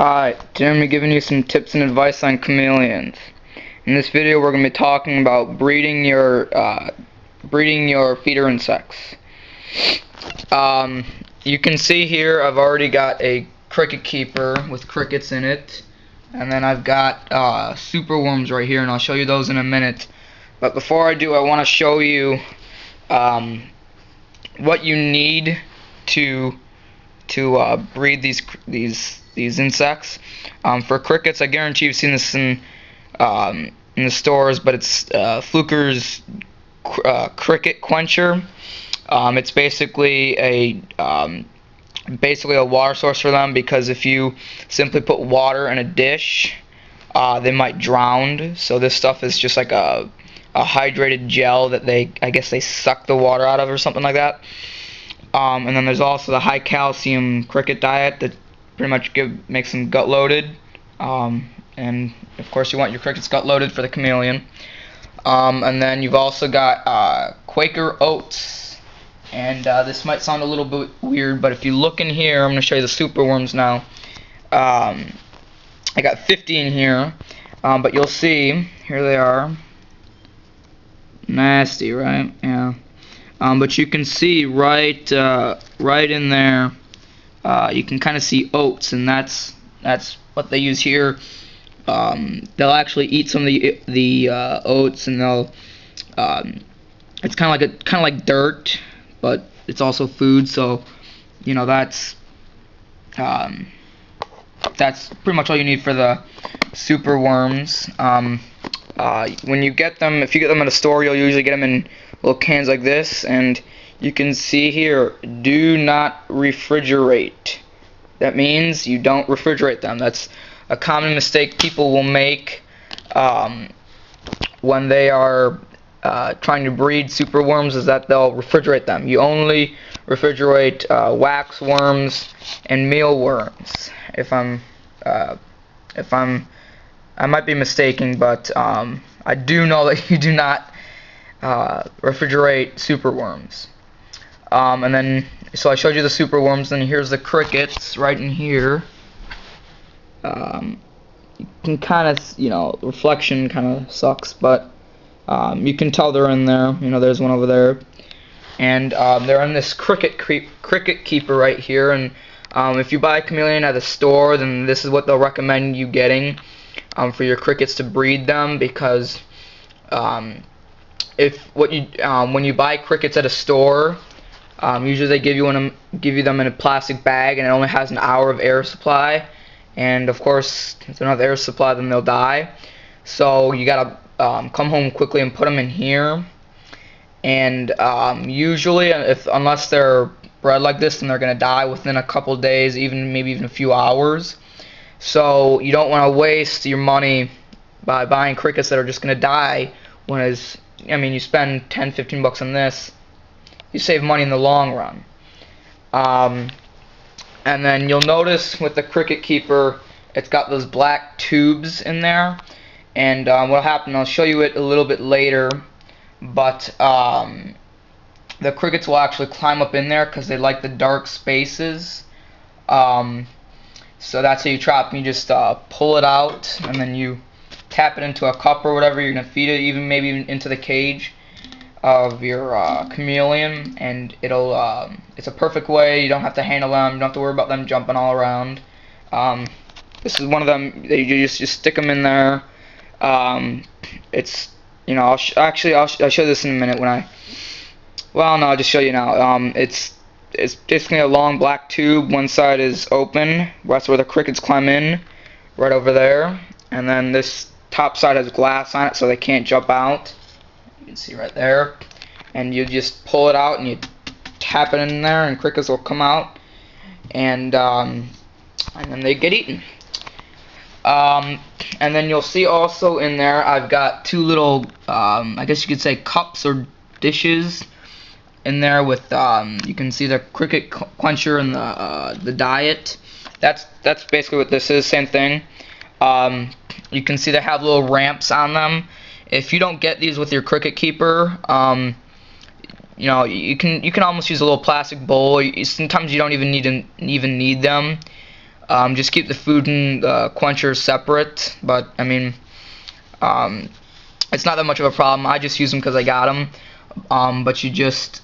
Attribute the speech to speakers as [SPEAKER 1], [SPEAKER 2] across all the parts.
[SPEAKER 1] Hi, today I'm going to be giving you some tips and advice on chameleons. In this video we're going to be talking about breeding your feeder insects. You can see here I've already got a cricket keeper with crickets in it, and then I've got superworms right here, and I'll show you those in a minute. But before I do, I want to show you what you need to breed these insects. For crickets, I guarantee you've seen this in the stores, but it's Fluker's cricket quencher. It's basically a water source for them, because if you simply put water in a dish, they might drown. So this stuff is just like a hydrated gel that I guess they suck the water out of or something like that. And then there's also the high calcium cricket diet that pretty much makes them gut loaded. And of course you want your crickets gut loaded for the chameleon. And then you've also got Quaker oats. And this might sound a little bit weird, but if you look in here, I'm going to show you the superworms now. I got 50 in here, but you'll see, here they are. Nasty, right? Yeah. But you can see right in there, you can kind of see oats, and that's what they use here. They'll actually eat some of the oats, and they'll it's kind of like dirt, but it's also food. So you know that's pretty much all you need for the superworms. When you get them, if you get them at a store, you'll usually get them in little cans like this, and you can see here, do not refrigerate. That means you don't refrigerate them. That's a common mistake people will make when they are trying to breed superworms, is that they'll refrigerate them. You only refrigerate wax worms and mealworms. I might be mistaken, but I do know that you do not refrigerate superworms. And then, so I showed you the superworms, and here's the crickets right in here. You can kind of, reflection kind of sucks, but you can tell they're in there. There's one over there, and they're in this cricket keeper right here. And if you buy a chameleon at a store, then this is what they'll recommend you getting for your crickets to breed them, because when you buy crickets at a store, usually they give you them in a plastic bag, and it only has an hour of air supply. And of course, if they don't have air supply, then they'll die. So you gotta come home quickly and put them in here. And usually, unless they're bred like this, then they're gonna die within a couple days, maybe even a few hours. So you don't want to waste your money by buying crickets that are just gonna die. You spend 10-15 bucks on this, you save money in the long run. And then you'll notice with the cricket keeper, it's got those black tubes in there. And what'll happen, I'll show you it a little bit later, but the crickets will actually climb up in there because they like the dark spaces. So that's how you trap them. You just pull it out, and then you tap it into a cup or whatever you're gonna feed it, maybe even into the cage of your chameleon, and it's a perfect way. You don't have to handle them, you don't have to worry about them jumping all around. This is one of them. You just stick them in there. It's I'll show this in a minute I'll just show you now. It's basically a long black tube. One side is open, that's where the crickets climb in, right over there, and then this top side has glass on it so they can't jump out. You can see right there, and you just pull it out and you tap it in there, and crickets will come out, and then they get eaten. And then you'll see also in there I've got two little I guess you could say cups or dishes in there with you can see the cricket quencher and the diet. That's basically what this is. Same thing. You can see they have little ramps on them. If you don't get these with your cricket keeper, you can almost use a little plastic bowl. Sometimes you don't even need them. Just keep the food and the quencher separate, but I mean, it's not that much of a problem. I just use them because I got them. But you just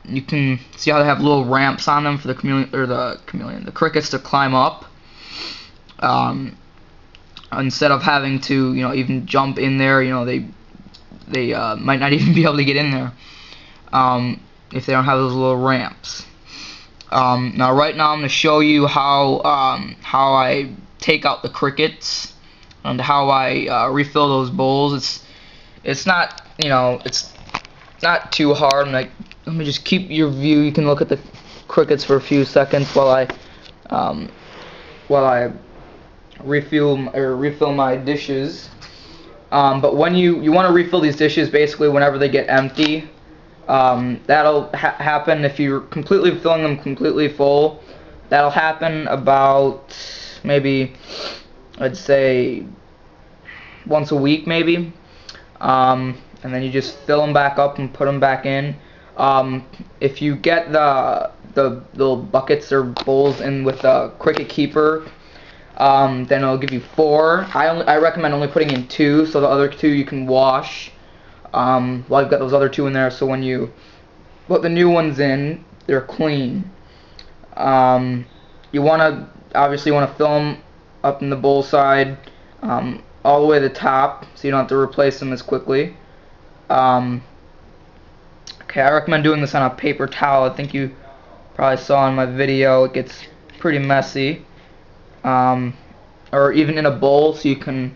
[SPEAKER 1] you can see how they have little ramps on them for the crickets to climb up. Instead of having to even jump in there, they might not even be able to get in there if they don't have those little ramps. Now right now I'm going to show you how I take out the crickets and how I refill those bowls. It's not it's not too hard. Let me just keep your view. You can look at the crickets for a few seconds while I refill my dishes. But when you want to refill these dishes, basically whenever they get empty, that'll happen if you're completely filling them completely full. That'll happen about maybe, I'd say, once a week maybe. And then you just fill them back up and put them back in. If you get the little buckets or bowls in with a cricket keeper, then it'll give you 4. I recommend only putting in 2, so the other 2 you can wash while you've got those other 2 in there, so when you put the new ones in, they're clean. You obviously want to fill them up in the bowl side all the way to the top, so you don't have to replace them as quickly. Okay, I recommend doing this on a paper towel. I think you probably saw in my video it gets pretty messy. Or even in a bowl, so you can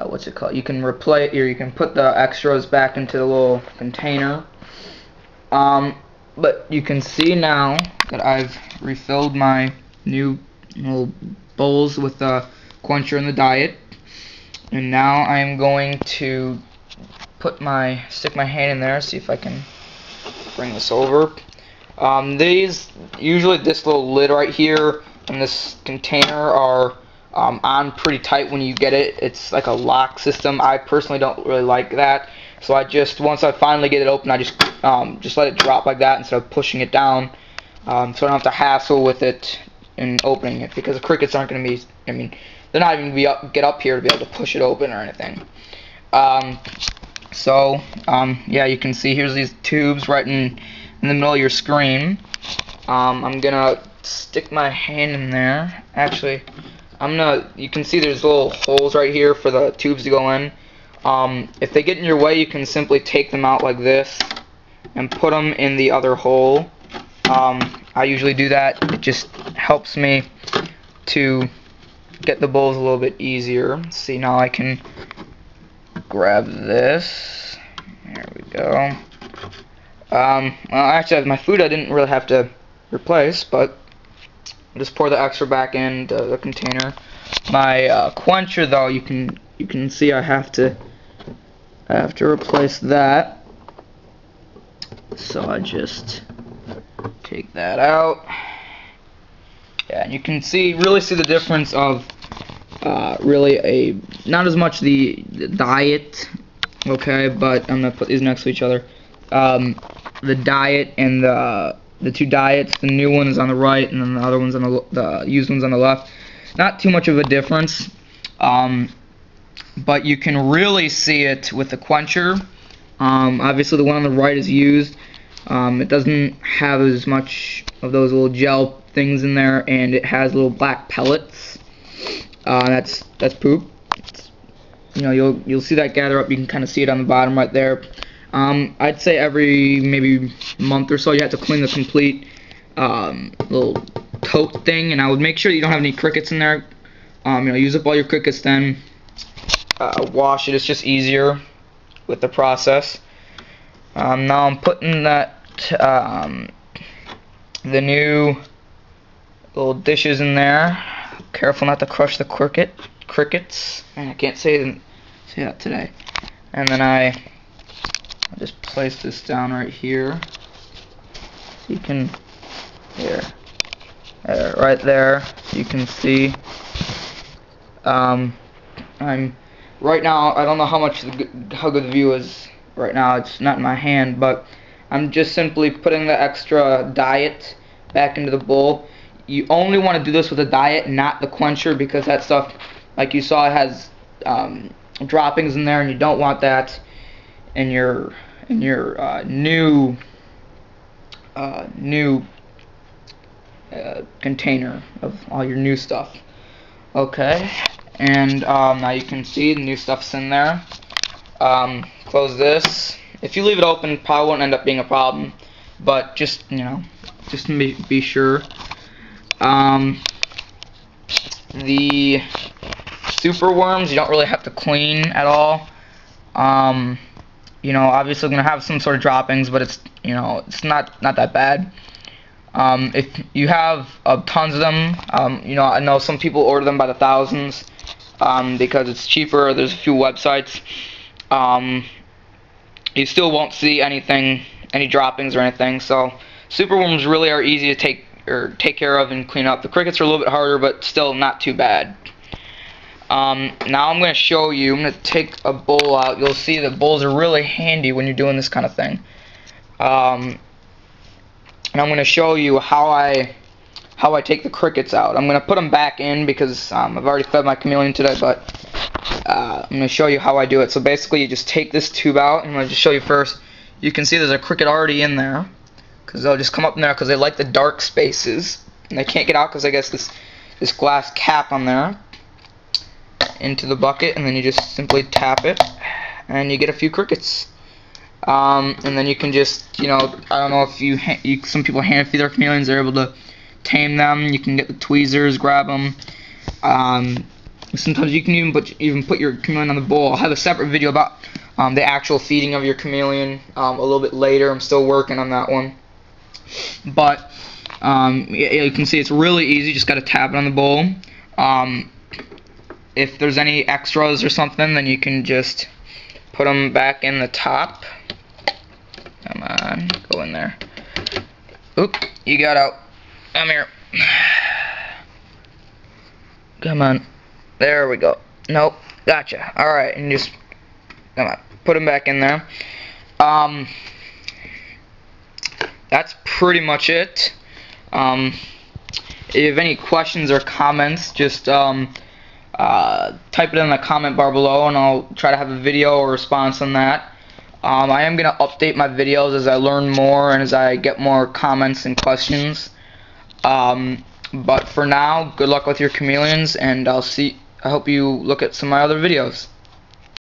[SPEAKER 1] what's it called? You can replace, or you can put the extras back into the little container. But you can see now that I've refilled my new little bowls with the quencher and the diet. And now I am going to stick my hand in there, see if I can bring this over. Usually this little lid right here and this container are on pretty tight when you get it. It's like a lock system. I personally don't really like that, so once I finally get it open, I just let it drop like that instead of pushing it down, so I don't have to hassle with it in opening it, because the crickets aren't going to be, they're not even going to get up here to be able to push it open or anything. Yeah, you can see here's these tubes right in the middle of your screen. I'm gonna stick my hand in there. Actually, you can see there's little holes right here for the tubes to go in. If they get in your way, you can simply take them out like this and put them in the other hole. I usually do that. It just helps me to get the bowls a little bit easier. See, now I can grab this. There we go. Well, actually, my food I didn't really have to replace, but I'll just pour the extra back into the container. My quencher, though, you can see I have to replace that. So I just take that out. Yeah, and you can really see the difference of not as much the diet, okay, but I'm gonna put these next to each other. The diet and the 2 diets, the new one is on the right, and then the other one's on the used one's on the left. Not too much of a difference, but you can really see it with the quencher. Obviously, the one on the right is used. It doesn't have as much of those little gel things in there, and it has little black pellets. That's poop. You'll see that gather up. You can kind of see it on the bottom right there. I'd say every maybe month or so you have to clean the complete little tote thing, and I would make sure you don't have any crickets in there. Use up all your crickets, then wash it. It's just easier with the process. Now I'm putting the new little dishes in there. Careful not to crush the crickets. I can't say that today. And then I'll just place this down right here. You can, right there. You can see. I'm right now. I don't know how good the view is right now. It's not in my hand, but I'm just simply putting the extra diet back into the bowl. you only want to do this with a diet, not the quencher, because that stuff, like you saw, it has droppings in there, and you don't want that in your new container of all your new stuff. Okay, and now you can see the new stuff's in there. Close this. If you leave it open, it probably won't end up being a problem, but just, you know, just to be sure. The super worms, you don't really have to clean at all. You know, obviously gonna have some sort of droppings, but it's, you know, it's not that bad. If you have tons of them, you know, I know some people order them by the thousands because it's cheaper. There's a few websites. You still won't see anything, any droppings or anything. So superworms really are easy to take care of and clean up. The crickets are a little bit harder, but still not too bad. Now I'm going to show you. I'm going to take a bowl out. You'll see that bowls are really handy when you're doing this kind of thing. And I'm going to show you how I take the crickets out. I'm going to put them back in because I've already fed my chameleon today, but I'm going to show you how I do it. So basically, you just take this tube out. I'm going to just show you first. You can see there's a cricket already in there, because they'll just come up in there because they like the dark spaces, and they can't get out because I guess this glass cap on there into the bucket, and then you just simply tap it, and you get a few crickets. And then you can just, you know, I don't know if some people hand feed their chameleons, they're able to tame them. You can get the tweezers, grab them. Sometimes you can even put your chameleon on the bowl. I'll have a separate video about the actual feeding of your chameleon a little bit later. I'm still working on that one. But you can see it's really easy. Just got to tap it on the bowl. If there's any extras or something, then you can just put them back in the top. Come on, go in there. Oop, you got out. Come here. Come on. There we go. Nope, gotcha. Alright, and just, come on, put them back in there. That's pretty much it. If you have any questions or comments, just type it in the comment bar below, and I'll try to have a video or response on that. I am going to update my videos as I learn more and as I get more comments and questions. But for now, good luck with your chameleons, and I hope you look at some of my other videos.